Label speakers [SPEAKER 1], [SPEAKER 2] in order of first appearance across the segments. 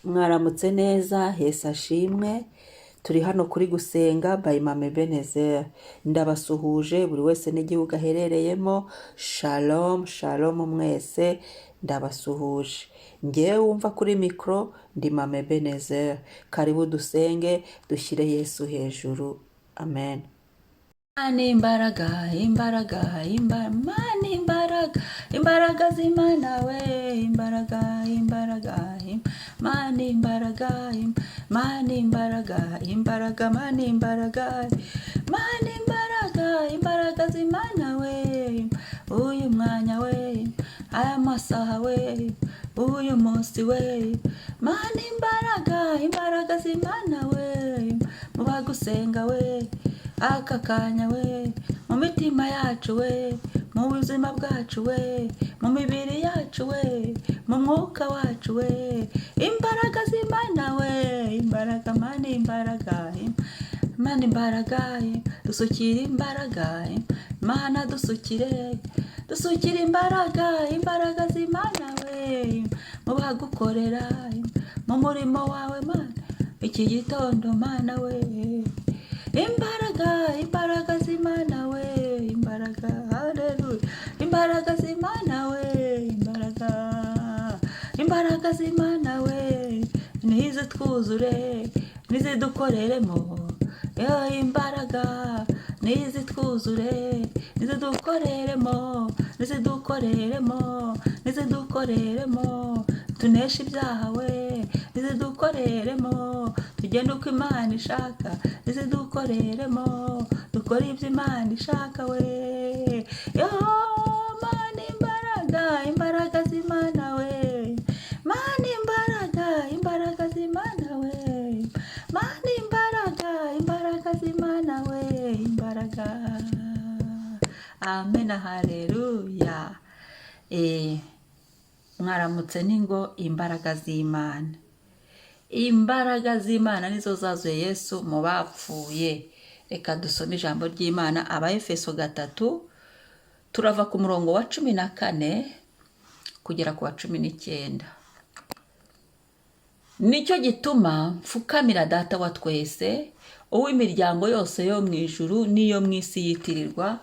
[SPEAKER 1] Mwaramutse neza, Yesu ashimwe. Turi hano kuri gusenga by Mama Ebenezer. Ndabasuhuje buri wese n'igihugu aherereyemo. Shalom, shalom mwese. Ndabasuhuje. Ngewe wumva kuri mikro ndi Mama Ebenezer. Karibu dusenge, dushyire Yesu hejuru. Amen. Mani imbaraga, imbaraga, mani imbaraga, imbaraga z'Imana we, imbaraga, imbaraga, mani imbaraga, mani imbaraga, imbaraga, mani imbaraga, mani imbaraga, imbaraga z'Imana we, uyu mwanya we, aya masaha we, uyu munsi we, mani imbaraga, imbaraga z'Imana we, mu bagusenga we, aka kanya we, mu mitima yacu we, mu buzima bwacu we, mu mibiri yacu we, mu mwuka wacu we, imbaraga z'Imana we, imbaraga mani imbaraga, mani imbaraga, dusukire imbaraga, Mana dusukire, dusukire imbaraga, imbaraga z'Imana we, mu bagukorera, mu murimo wawe Mana, iki gitondo Mana we, imbaraga, imbaraga z'Imana we, imbaraga, haleluya, imbaraga z'Imana we, imbaraga, imbaraga z'Imana we, nizitwuzure, nizidukoreremo, imbaraga, nizitwuzure, nizidukoreremo, nizidukoreremo, nizidukoreremo, tuneshe ibyaha we, nizidukoreremo, tugende uko Imana ishaka, nizidukoreremo, dukore ibyo Imana ishaka we, yo Mana imbaraga, imbaraga z'Imana we, Mana imbaraga, imbaraga z'Imana we, Mana imbaraga, imbaraga z'Imana we, imbaraga, amen, haleluya. Mwaramutse ningo imbaraga z'Imana. Imbaraga z'Imana nizo zazuye Yesu mu bapfuye. Reka dusome ijambo ry'Imana, Abaefeso 3, turava ku murongo wa 14 kugera ku wa 19. Nicyo gituma mfukamira Data wa twese, uw'imiryango yose yo mu ijuru n'iyo mu isi yitirirwa,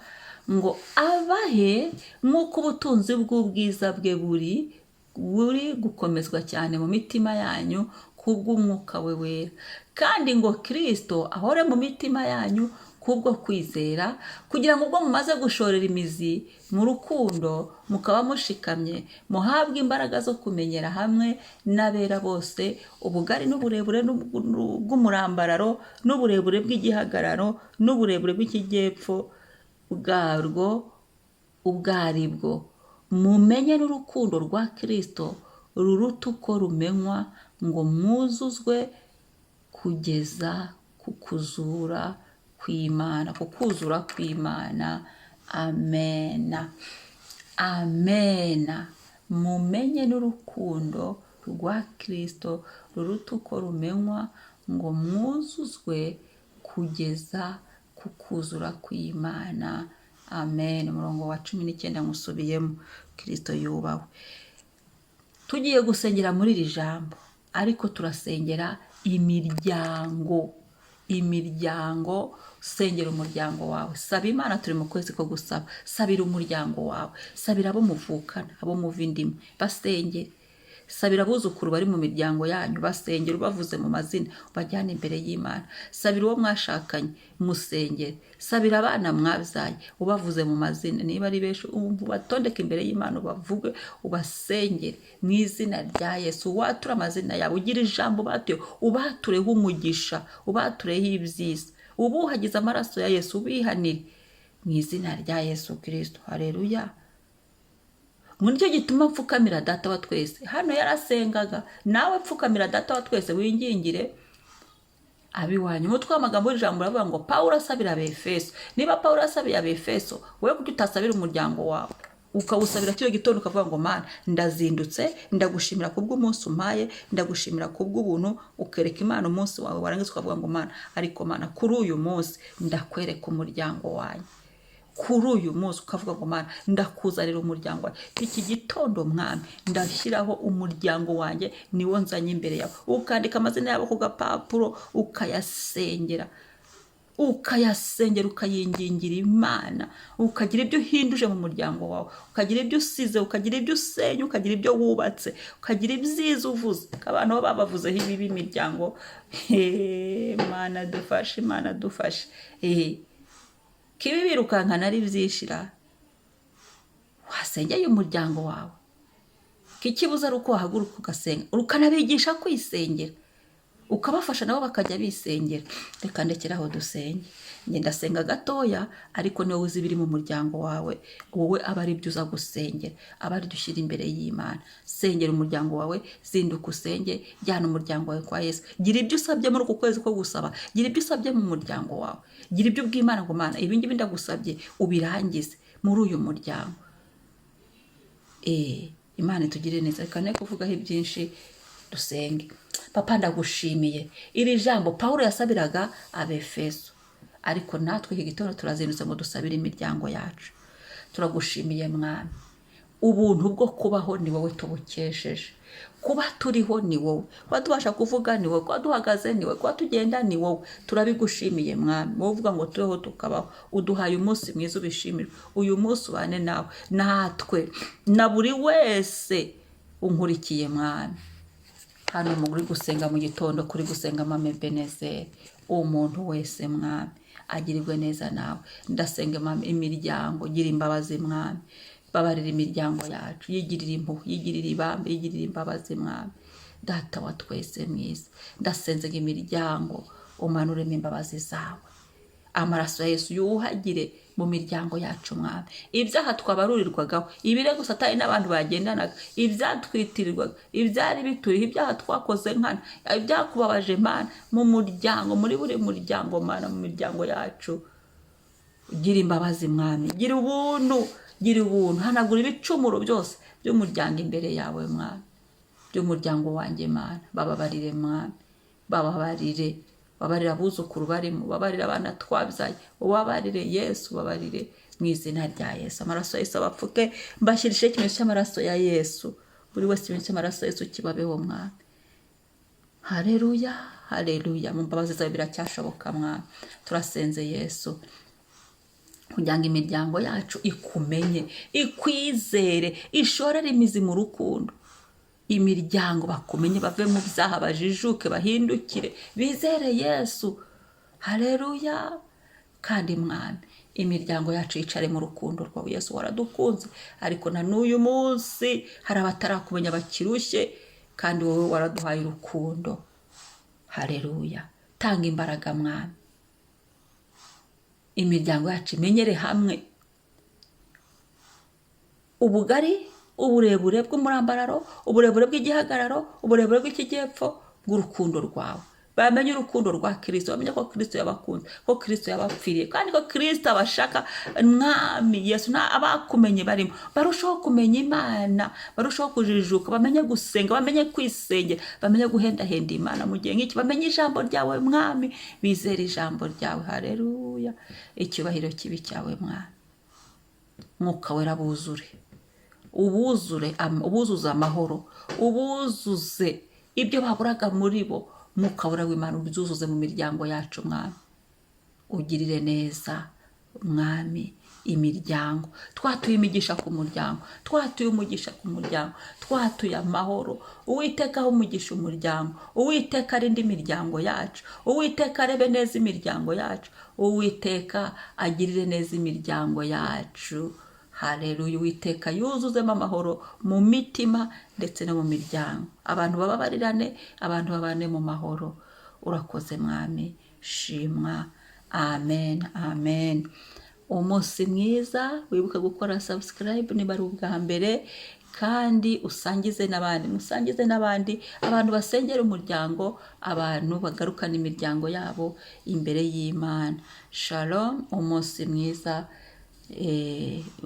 [SPEAKER 1] ngo abahe nk'uko ubutunzi bw'ubwiza bwe buri gukomezwa cyane mu mitima yanyu kubw'umwuka we wera, kandi ngo Kristo ahore mu mitima yanyu kubwo kwizera, kugira ngo ubwo mumaze gushorera imizi mu rukundo mukaba mushikamye, muhabwe imbaraga zo kumenyera hamwe n'abera bose ubugari n'uburebure bw'umurambararo n'uburebure bw'igihagararo n'uburebure bw'ikijyepfo bwarwo ubwo aribwo, mumenye n'urukundo rwa Kristo ruruta uko rumenywa, ngo mwuzuzwe kugeza ku kuzura kw'Imana, ku kuzura kw'Imana. Amena, amena. Mumenye n'urukundo rwa Kristo ruruta uko rumenywa, ngo mwuzuzwe kugeza ku kuzura kw'Imana. Amen. Umurongo wa 19 musubiyemo. Kristo yubawe. Tugiye gusengera muri iri jambo, ariko turasengera imiryango, sengera umuryango wawe. Saba Imana, turi mu kwezi ko gusaba. Sabira umuryango wawe, sabira abo muvukana, abo muva indimwe, basengere. Sabira abuzukuru bari mu miryango yanyu, basengere ubavuze mu mazina, ubajyane imbere y'Imana. Sabira uwo mwashakanye, musengere. Sabira abana mwabyaye, ubavuze mu mazina, niba ari benshi ubatondeke imbere y'Imana, ubavuge, ubasengere mu izina rya Yesu. Watura amazina yawe, ugira ijambo batuye, ubatureho umugisha, ubatureho ibyiza, ubuhagize amaraso ya Yesu, ubihanire mu izina rya Yesu Kristo. Haleluya. Nicyo gituma mfukamira Data wa twese. Hano yarasengaga, nawe mfukamira Data wa twese, wingingire abiwanyu. Umutwe w'amagambo w'ijambo uravuga ngo Pawulo asabira Abefeso. Niba Pawulo asabiye Abefeso, wowe kuki utasabira umuryango wawe, ukawusabira kino gitondo ukavuga ngo Mana ndazindutse, ndagushimira kubw'umunsi umpaye, ndagushimira kubw'ubuntu, ukereka Imana umunsi wawe, warangiza ukavuga ngo Mana, ariko Mana kuri uyu munsi ndakwereka umuryango wanyu. kuri uyu munsi ukavuga ngo Mana ndakuzanira umuryango wawe iki gitondo mwami ndashyiraho umuryango wanjye niwo nzanye imbere yawe ukandika amazina yabo ku gapapuro ukayasengera ukayingingira Imana ukagira ibyo uhinduje mu muryango wawe ukagira ibyo usize ukagira ibyo usenya ukagira ibyo wubatse ukagira ibyiza uvuze abantu baba bavuzeho ibi imiryango Mana dufashe kibi birukankana ari byishira wasengeye umuryango wawe kikibuza ari uko wahaguruka ugasenga ukanabigisha kwisengera ukabafasha nabo bakajya bisengera reka ndekeraho dusenge ngenda senga gatoya ariko niwe uzi biri mu muryango wawe wowe aba ari byo uza gusengera aba ari dushyira imbere y'Imana sengera umuryango wawe zinduka usenge jyana umuryango wawe kwa Yesu gira ibyo usabye muri uku kwezi ko gusaba gira ibyo usabye mu muryango wawe gira ibyo ubw'Imana ngo Mana ibi ngibi ndagusabye ubirangize muri uyu muryango Imana itugire neza reka ne kuvugaho byinshi dusenge Papa ndagushimiye iri jambo Paulo yasabiraga Abefeso ariko natwe iki gitondo turazindutse ngo dusabire imiryango yacu turagushimiye mwami ubuntu bwo kubaho ni wowe tubukesheje kuba turiho ni wowe kuba tubasha kuvuga ni wowe kuba duhagaze ni wowe kuba tugenda ni wowe turabigushimiye mwami wowe uvuga ngo tubeho tukabaho uduhaye umunsi mwiza ubishimire uyu munsi ubane nawe natwe na buri wese unkurikiye mwami hano muri gusenga mu gitondo kuri gusenga Mame Benezeri umuntu wese mwami agirirwe neza nawe ndasenga imiryango gira imbabazi mwami babarira imiryango yacu yigirira impuhwe yigirira ibambe yigirira imbabazi mwami data wa twese mwiza ndasenze imiryango umanuremo imbabazi zawe amaraso ya Yesu yuhagire mu miryango yacu mwami ibyaha twabarurirwagaho ibirego Satani n'abantu bagendanaga ibyatwitirirwaga ibyari bituriho ibyaha twakoze nkana ibyakubabaje Mana mu muryango muri buri muryango Mana mu miryango yacu gira imbabazi mwami gira ubuntu hanagura ibicumuro byose by'umuryango imbere yawe mwami by'umuryango wanjye Mana bababarire mwami babarira abuzukuru barimo babarira abana twabyaye ubabarire Yesu babarire mu izina rya Yesu amaraso ya Yesu abapfuke mbashyirishe ikimenyetso cy'amaraso ya Yesu buri wese ikimenyetso cy'amaraso ya Yesu kibabeho mwami haleluya mu mbabazi zawe biracyashoboka mwami turasenze Yesu kugira ngo imiryango yacu ikumenye ikwizere ishorere imizi mu rukundo imiryango bakumenye bave mu byaha bajijuke bahindukire bizere Yesu haleluya kandi mwami imiryango yacu yicare mu rukundo rwawe Yesu waradukunze ariko na n'uyu munsi hari abatarakumenya bakirushye kandi wowe waraduhaye urukundo haleluya tanga imbaraga mwami imiryango yacu imenyere hamwe ubugari uburebure bw'umurambararo uburebure bw'igihagararo uburebure bw'ikijyepfo bw'urukundo rwawe bamenye urukundo rwa Kristo bamenye ko Kristo yabakunze ko Kristo yabapfiriye kandi ko Kristo abashaka mwami Yesu abakumenye barimo barushaho kumenya Imana barushaho kujijuka bamenye gusenga bamenye kwisengera bamenye guhendahenda Imana mu gihe nk'iki bamenye ijambo ryawe mwami bizera ijambo ryawe haleluya icyubahiro kibi cyawe mwami Mwuka wera ubuzuze amahoro ubuzuze ibyo baburaga muri bo Mwuka wera w'Imana ubyuzuze mu miryango yacu mwami ugirire neza mwami imiryango twatuye imigisha ku muryango twatuye umugisha ku muryango twatuye amahoro Uwiteka umugisha umuryango Uwiteka arinde imiryango yacu Uwiteka arebe neza imiryango yacu Uwiteka agirire neza imiryango yacu haleluya Uwiteka yuzuzemo amahoro mu mitima ndetse no mu miryango abantu bababarirane abantu babane mu mahoro urakoze mwami shimwa amen umunsi mwiza wibuke gukora subscribe niba ari ubwa mbere kandi musangize n'abandi abantu basengera umuryango abantu bagarukana imiryango yabo imbere y'Imana shalom umunsi mwiza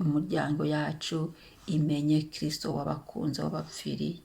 [SPEAKER 1] umuryango yacu imenye Kristo wabakunze wabapfiriye